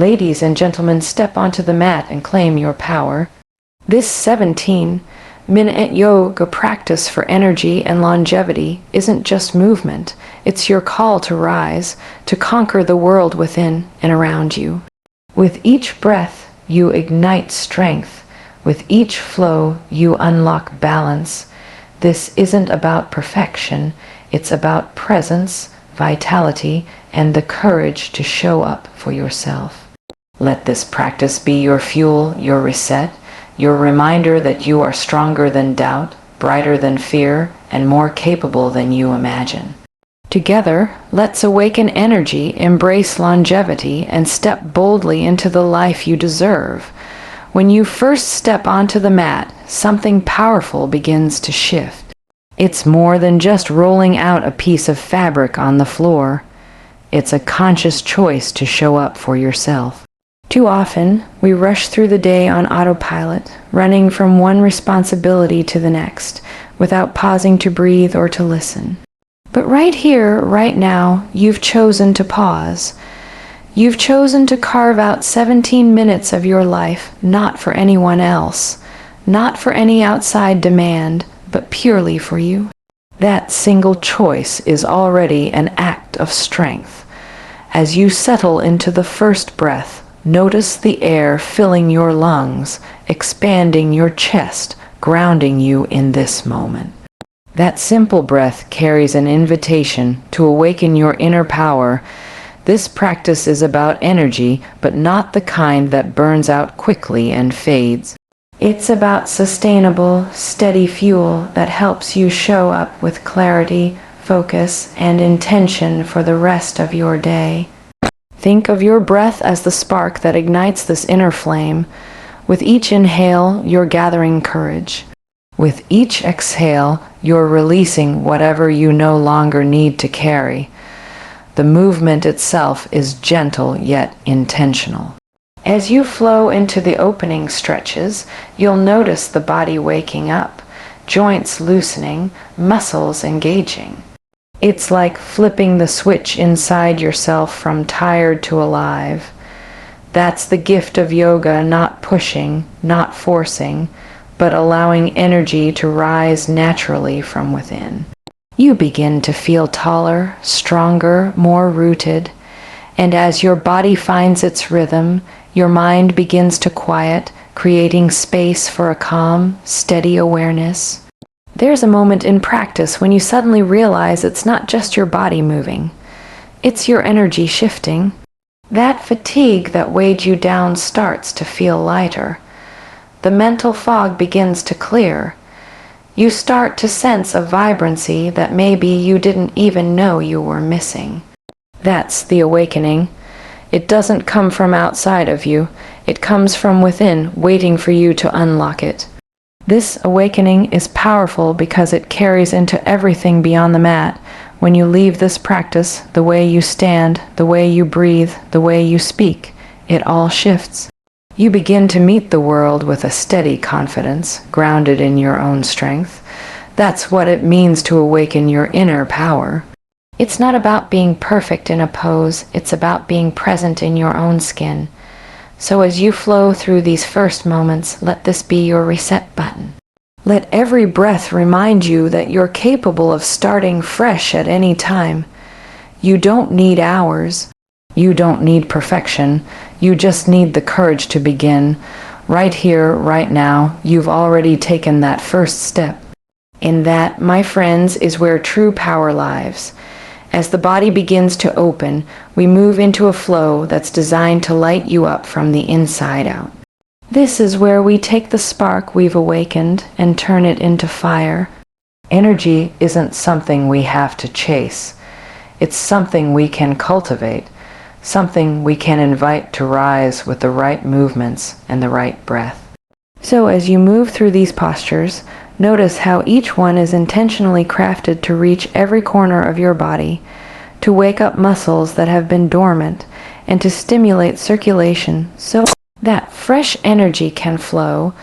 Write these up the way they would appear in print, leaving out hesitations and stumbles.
Ladies and gentlemen, step onto the mat and claim your power. This 17-minute yoga practice for energy and longevity isn't just movement. It's your call to rise, to conquer the world within and around you. With each breath, you ignite strength. With each flow, you unlock balance. This isn't about perfection. It's about presence, vitality, and the courage to show up for yourself. Let this practice be your fuel, your reset, your reminder that you are stronger than doubt, brighter than fear, and more capable than you imagine. Together, let's awaken energy, embrace longevity, and step boldly into the life you deserve. When you first step onto the mat, something powerful begins to shift. It's more than just rolling out a piece of fabric on the floor. It's a conscious choice to show up for yourself. Too often, we rush through the day on autopilot, running from one responsibility to the next, without pausing to breathe or to listen. But right here, right now, you've chosen to pause. You've chosen to carve out 17 minutes of your life, not for anyone else, not for any outside demand, but purely for you. That single choice is already an act of strength. As you settle into the first breath, notice the air filling your lungs, expanding your chest, grounding you in this moment. That simple breath carries an invitation to awaken your inner power. This practice is about energy, but not the kind that burns out quickly and fades. It's about sustainable, steady fuel that helps you show up with clarity, focus, and intention for the rest of your day. Think of your breath as the spark that ignites this inner flame. With each inhale, you're gathering courage. With each exhale, you're releasing whatever you no longer need to carry. The movement itself is gentle yet intentional. As you flow into the opening stretches, you'll notice the body waking up, joints loosening, muscles engaging. It's like flipping the switch inside yourself from tired to alive. That's the gift of yoga, not pushing, not forcing, but allowing energy to rise naturally from within. You begin to feel taller, stronger, more rooted, and as your body finds its rhythm, your mind begins to quiet, creating space for a calm, steady awareness. There's a moment in practice when you suddenly realize it's not just your body moving. It's your energy shifting. That fatigue that weighed you down starts to feel lighter. The mental fog begins to clear. You start to sense a vibrancy that maybe you didn't even know you were missing. That's the awakening. It doesn't come from outside of you. It comes from within, waiting for you to unlock it. This awakening is powerful because it carries into everything beyond the mat. When you leave this practice, the way you stand, the way you breathe, the way you speak, it all shifts. You begin to meet the world with a steady confidence, grounded in your own strength. That's what it means to awaken your inner power. It's not about being perfect in a pose, it's about being present in your own skin. So as you flow through these first moments, let this be your reset button. Let every breath remind you that you're capable of starting fresh at any time. You don't need hours. You don't need perfection. You just need the courage to begin. Right here, right now, you've already taken that first step. In that, my friends, is where true power lies. As the body begins to open, we move into a flow that's designed to light you up from the inside out. This is where we take the spark we've awakened and turn it into fire. Energy isn't something we have to chase. It's something we can cultivate, something we can invite to rise with the right movements and the right breath. So as you move through these postures, notice how each one is intentionally crafted to reach every corner of your body, to wake up muscles that have been dormant, and to stimulate circulation so that fresh energy can flow.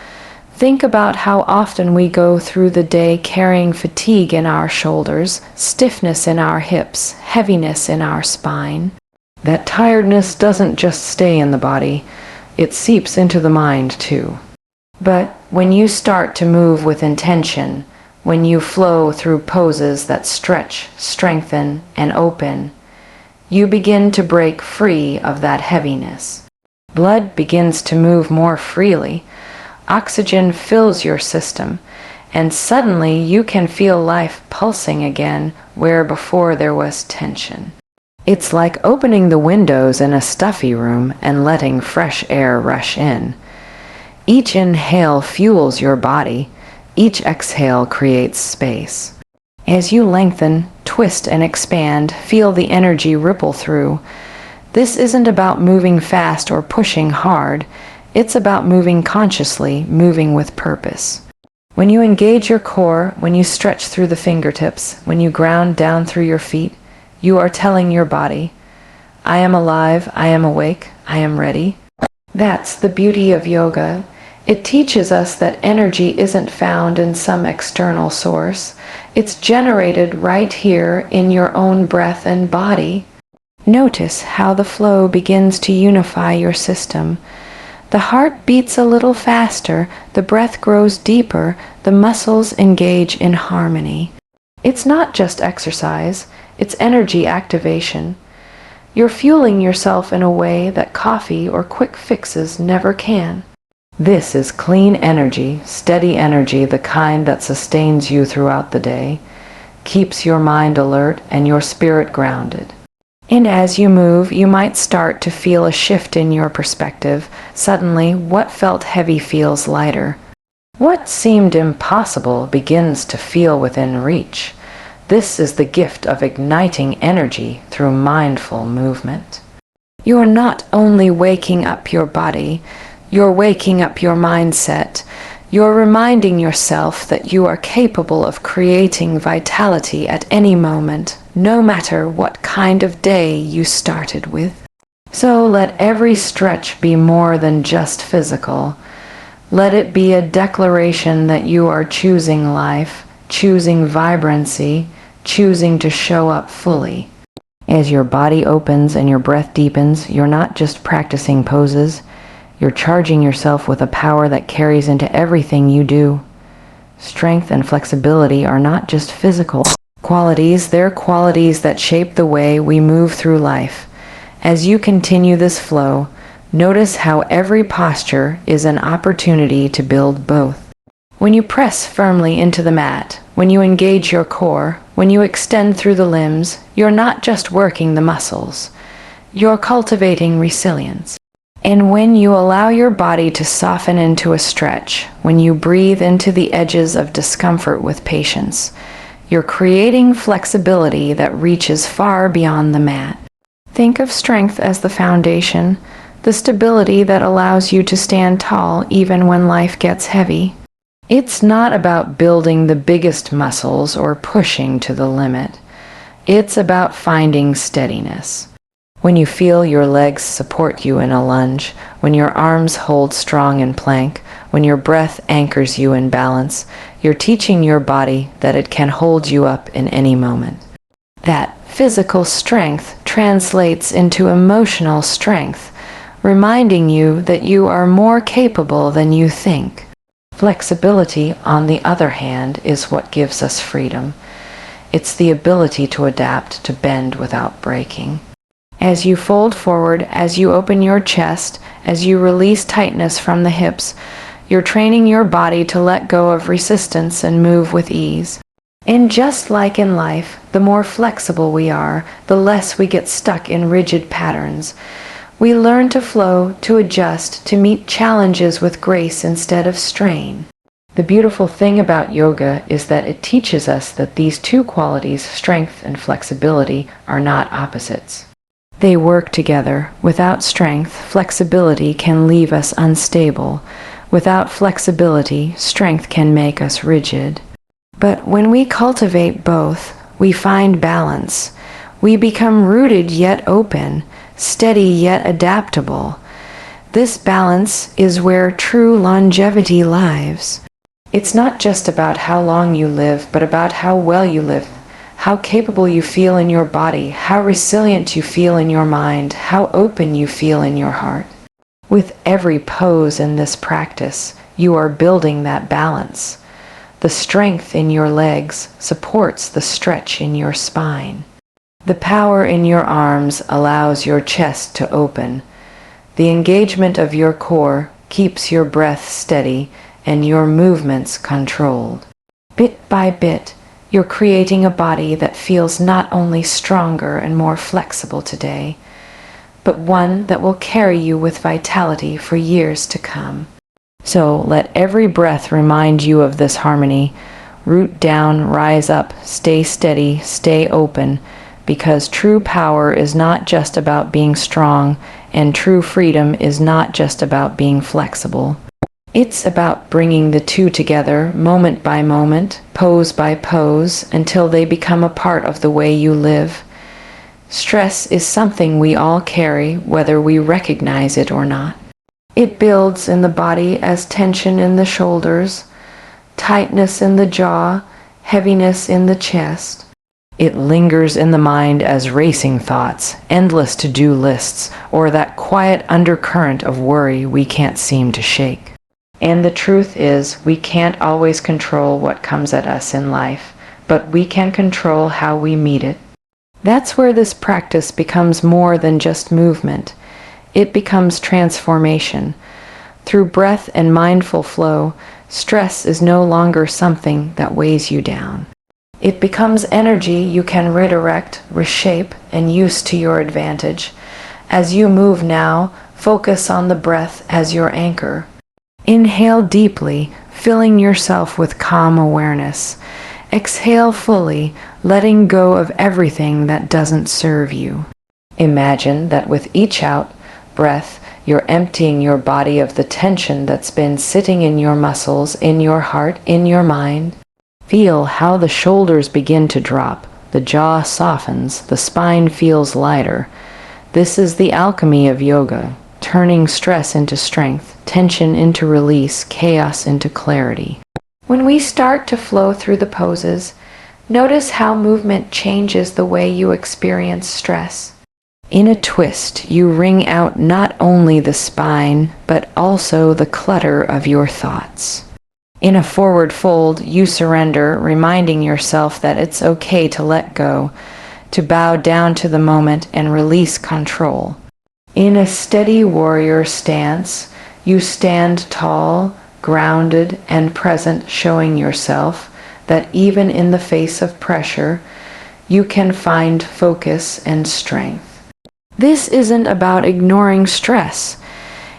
Think about how often we go through the day carrying fatigue in our shoulders, stiffness in our hips, heaviness in our spine. That tiredness doesn't just stay in the body, it seeps into the mind too. But when you start to move with intention, when you flow through poses that stretch, strengthen, and open, you begin to break free of that heaviness. Blood begins to move more freely. Oxygen fills your system, and suddenly you can feel life pulsing again where before there was tension. It's like opening the windows in a stuffy room and letting fresh air rush in. Each inhale fuels your body. Each exhale creates space. As you lengthen, twist, and expand, feel the energy ripple through. This isn't about moving fast or pushing hard. It's about moving consciously, moving with purpose. When you engage your core, when you stretch through the fingertips, when you ground down through your feet, you are telling your body, I am alive, I am awake, I am ready. That's the beauty of yoga. It teaches us that energy isn't found in some external source. It's generated right here in your own breath and body. Notice how the flow begins to unify your system. The heart beats a little faster, the breath grows deeper, the muscles engage in harmony. It's not just exercise, it's energy activation. You're fueling yourself in a way that coffee or quick fixes never can. This is clean energy, steady energy, the kind that sustains you throughout the day, keeps your mind alert and your spirit grounded. And as you move, you might start to feel a shift in your perspective. Suddenly, what felt heavy feels lighter. What seemed impossible begins to feel within reach. This is the gift of igniting energy through mindful movement. You're not only waking up your body, you're waking up your mindset. You're reminding yourself that you are capable of creating vitality at any moment, no matter what kind of day you started with. So let every stretch be more than just physical. Let it be a declaration that you are choosing life, choosing vibrancy, choosing to show up fully. As your body opens and your breath deepens, you're not just practicing poses. You're charging yourself with a power that carries into everything you do. Strength and flexibility are not just physical qualities, they're qualities that shape the way we move through life. As you continue this flow, notice how every posture is an opportunity to build both. When you press firmly into the mat, when you engage your core, when you extend through the limbs, you're not just working the muscles. You're cultivating resilience. And when you allow your body to soften into a stretch, when you breathe into the edges of discomfort with patience, you're creating flexibility that reaches far beyond the mat. Think of strength as the foundation, the stability that allows you to stand tall even when life gets heavy. It's not about building the biggest muscles or pushing to the limit. It's about finding steadiness. When you feel your legs support you in a lunge, when your arms hold strong in plank, when your breath anchors you in balance, you're teaching your body that it can hold you up in any moment. That physical strength translates into emotional strength, reminding you that you are more capable than you think. Flexibility, on the other hand, is what gives us freedom. It's the ability to adapt, to bend without breaking. As you fold forward, as you open your chest, as you release tightness from the hips, you're training your body to let go of resistance and move with ease. And just like in life, the more flexible we are, the less we get stuck in rigid patterns. We learn to flow, to adjust, to meet challenges with grace instead of strain. The beautiful thing about yoga is that it teaches us that these two qualities, strength and flexibility, are not opposites. They work together. Without strength, flexibility can leave us unstable. Without flexibility, strength can make us rigid. But when we cultivate both, we find balance. We become rooted yet open, steady yet adaptable. This balance is where true longevity lies. It's not just about how long you live, but about how well you live, how capable you feel in your body, how resilient you feel in your mind, how open you feel in your heart. With every pose in this practice, you are building that balance. The strength in your legs supports the stretch in your spine. The power in your arms allows your chest to open. The engagement of your core keeps your breath steady and your movements controlled. Bit by bit, you're creating a body that feels not only stronger and more flexible today, but one that will carry you with vitality for years to come. So let every breath remind you of this harmony. Root down, rise up, stay steady, stay open, because true power is not just about being strong, and true freedom is not just about being flexible. It's about bringing the two together, moment by moment, pose by pose, until they become a part of the way you live. Stress is something we all carry, whether we recognize it or not. It builds in the body as tension in the shoulders, tightness in the jaw, heaviness in the chest. It lingers in the mind as racing thoughts, endless to-do lists, or that quiet undercurrent of worry we can't seem to shake. And the truth is, we can't always control what comes at us in life, but we can control how we meet it. That's where this practice becomes more than just movement. It becomes transformation. Through breath and mindful flow, stress is no longer something that weighs you down. It becomes energy you can redirect, reshape, and use to your advantage. As you move now, focus on the breath as your anchor. Inhale deeply, filling yourself with calm awareness. Exhale fully, letting go of everything that doesn't serve you. Imagine that with each out breath, you're emptying your body of the tension that's been sitting in your muscles, in your heart, in your mind. Feel how the shoulders begin to drop, the jaw softens, the spine feels lighter. This is the alchemy of yoga, turning stress into strength, tension into release, chaos into clarity. When we start to flow through the poses, notice how movement changes the way you experience stress. In a twist, you wring out not only the spine, but also the clutter of your thoughts. In a forward fold, you surrender, reminding yourself that it's okay to let go, to bow down to the moment and release control. In a steady warrior stance, you stand tall, grounded, and present, showing yourself that even in the face of pressure, you can find focus and strength. This isn't about ignoring stress.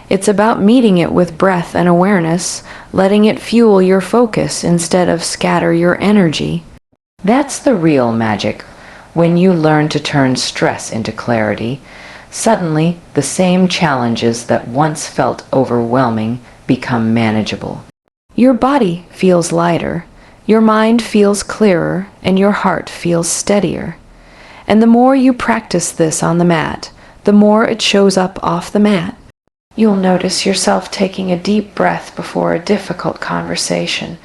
It's about meeting it with breath and awareness, letting it fuel your focus instead of scatter your energy. That's the real magic. When you learn to turn stress into clarity, suddenly the same challenges that once felt overwhelming become manageable. Your body feels lighter, your mind feels clearer, and your heart feels steadier. And the more you practice this on the mat, the more it shows up off the mat. You'll notice yourself taking a deep breath before a difficult conversation.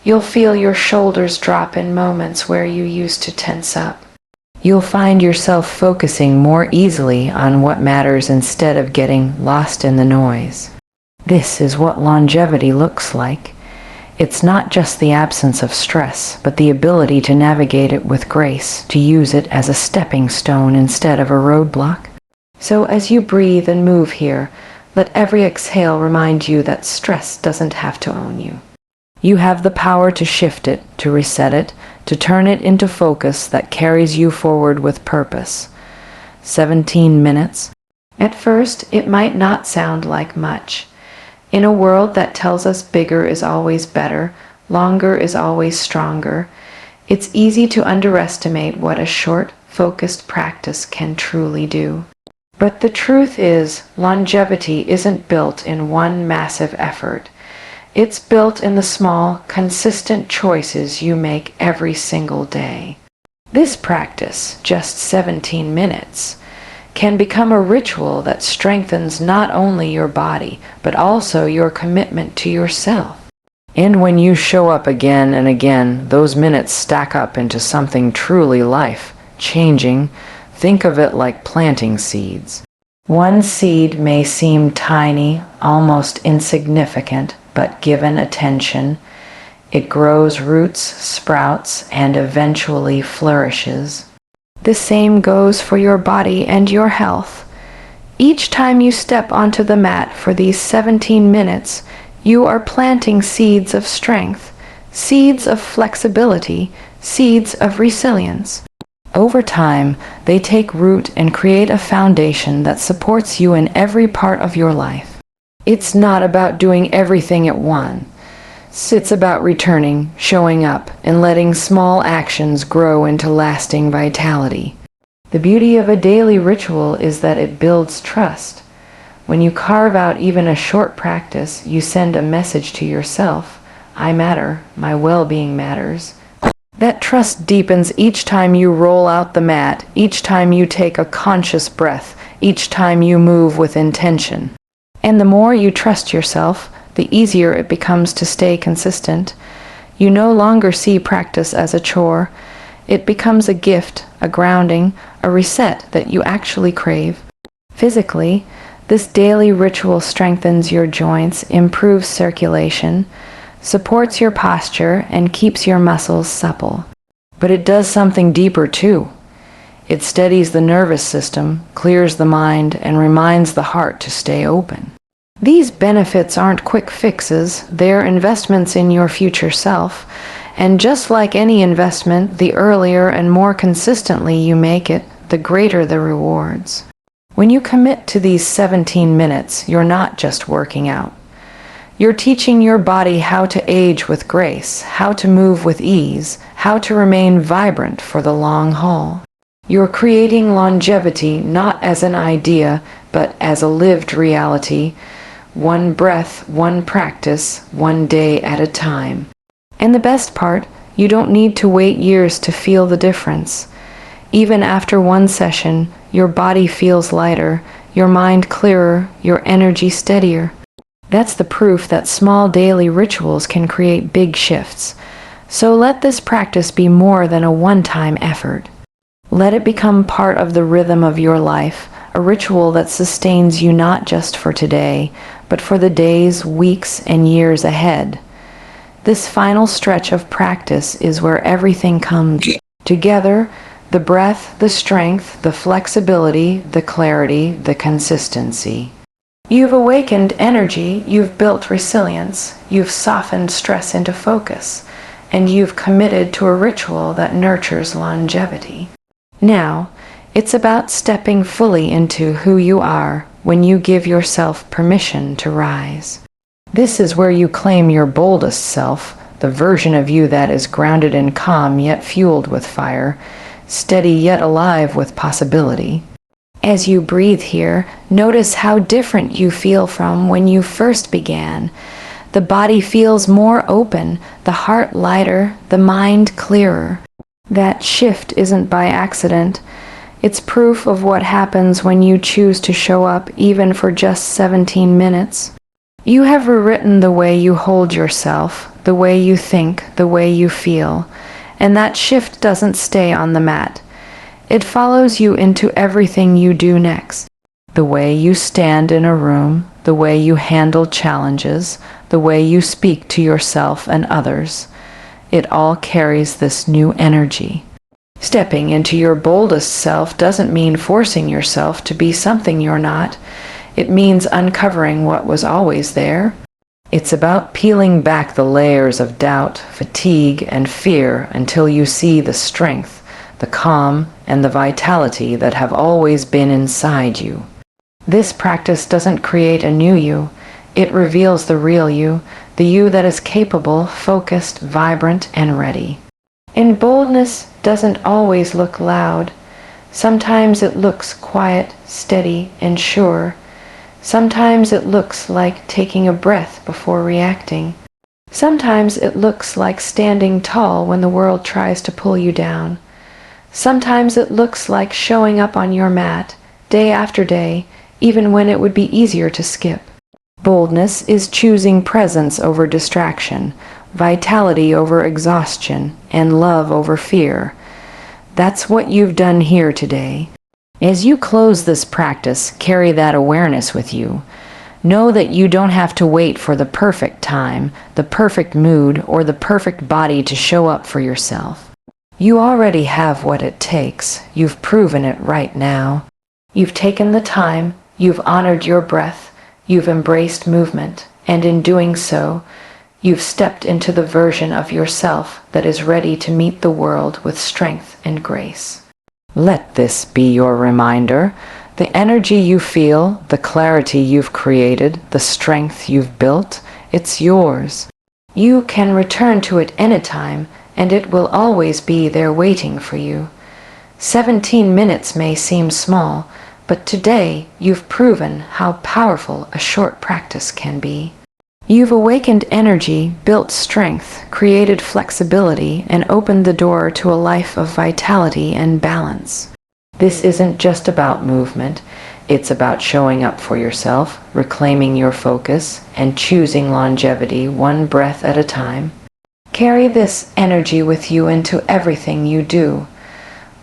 You'll feel your shoulders drop in moments where you used to tense up. You'll find yourself focusing more easily on what matters instead of getting lost in the noise. This is what longevity looks like. It's not just the absence of stress, but the ability to navigate it with grace, to use it as a stepping stone instead of a roadblock. So as you breathe and move here, let every exhale remind you that stress doesn't have to own you. You have the power to shift it, to reset it, to turn it into focus that carries you forward with purpose. 17 minutes. At first, it might not sound like much. In a world that tells us bigger is always better, longer is always stronger, it's easy to underestimate what a short, focused practice can truly do. But the truth is, longevity isn't built in one massive effort. It's built in the small, consistent choices you make every single day. This practice, just 17 minutes, can become a ritual that strengthens not only your body, but also your commitment to yourself. And when you show up again and again, those minutes stack up into something truly life-changing. Think of it like planting seeds. One seed may seem tiny, almost insignificant, but given attention, it grows roots, sprouts, and eventually flourishes. The same goes for your body and your health. Each time you step onto the mat for these 17 minutes, you are planting seeds of strength, seeds of flexibility, seeds of resilience. Over time, they take root and create a foundation that supports you in every part of your life. It's not about doing everything at once. It's about returning, showing up, and letting small actions grow into lasting vitality. The beauty of a daily ritual is that it builds trust. When you carve out even a short practice, you send a message to yourself: I matter, my well-being matters. That trust deepens each time you roll out the mat, each time you take a conscious breath, each time you move with intention. And the more you trust yourself, the easier it becomes to stay consistent. You no longer see practice as a chore. It becomes a gift, a grounding, a reset that you actually crave. Physically, this daily ritual strengthens your joints, improves circulation, supports your posture, and keeps your muscles supple. But it does something deeper too. It steadies the nervous system, clears the mind, and reminds the heart to stay open. These benefits aren't quick fixes, they're investments in your future self, and just like any investment, the earlier and more consistently you make it, the greater the rewards. When you commit to these 17 minutes, you're not just working out. You're teaching your body how to age with grace, how to move with ease, how to remain vibrant for the long haul. You're creating longevity not as an idea, but as a lived reality. One breath, one practice, one day at a time. And the best part, you don't need to wait years to feel the difference. Even after one session, your body feels lighter, your mind clearer, your energy steadier. That's the proof that small daily rituals can create big shifts. So let this practice be more than a one-time effort. Let it become part of the rhythm of your life, a ritual that sustains you not just for today, but for the days, weeks, and years ahead. This final stretch of practice is where everything comes together: the breath, the strength, the flexibility, the clarity, the consistency. You've awakened energy, you've built resilience, you've softened stress into focus, and you've committed to a ritual that nurtures longevity. Now, it's about stepping fully into who you are when you give yourself permission to rise. This is where you claim your boldest self, the version of you that is grounded in calm yet fueled with fire, steady yet alive with possibility. As you breathe here, notice how different you feel from when you first began. The body feels more open, the heart lighter, the mind clearer. That shift isn't by accident. It's proof of what happens when you choose to show up even for just 17 minutes. You have rewritten the way you hold yourself, the way you think, the way you feel, and that shift doesn't stay on the mat. It follows you into everything you do next. The way you stand in a room, the way you handle challenges, the way you speak to yourself and others. It all carries this new energy. Stepping into your boldest self doesn't mean forcing yourself to be something you're not. It means uncovering what was always there. It's about peeling back the layers of doubt, fatigue, and fear until you see the strength, the calm, and the vitality that have always been inside you. This practice doesn't create a new you. It reveals the real you, the you that is capable, focused, vibrant, and ready. And boldness doesn't always look loud. Sometimes it looks quiet, steady, and sure. Sometimes it looks like taking a breath before reacting. Sometimes it looks like standing tall when the world tries to pull you down. Sometimes it looks like showing up on your mat, day after day, even when it would be easier to skip. Boldness is choosing presence over distraction, vitality over exhaustion, and love over fear. That's what you've done here today. As you close this practice, carry that awareness with you. Know that you don't have to wait for the perfect time, the perfect mood, or the perfect body to show up for yourself. You already have what it takes. You've proven it right now. You've taken the time, you've honored your breath, you've embraced movement, and in doing so, you've stepped into the version of yourself that is ready to meet the world with strength and grace. Let this be your reminder. The energy you feel, the clarity you've created, the strength you've built, it's yours. You can return to it anytime, and it will always be there waiting for you. 17 minutes may seem small, but today you've proven how powerful a short practice can be. You've awakened energy, built strength, created flexibility, and opened the door to a life of vitality and balance. This isn't just about movement, it's about showing up for yourself, reclaiming your focus, and choosing longevity one breath at a time. Carry this energy with you into everything you do.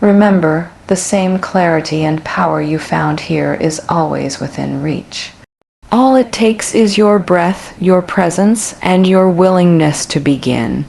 Remember, the same clarity and power you found here is always within reach. All it takes is your breath, your presence, and your willingness to begin.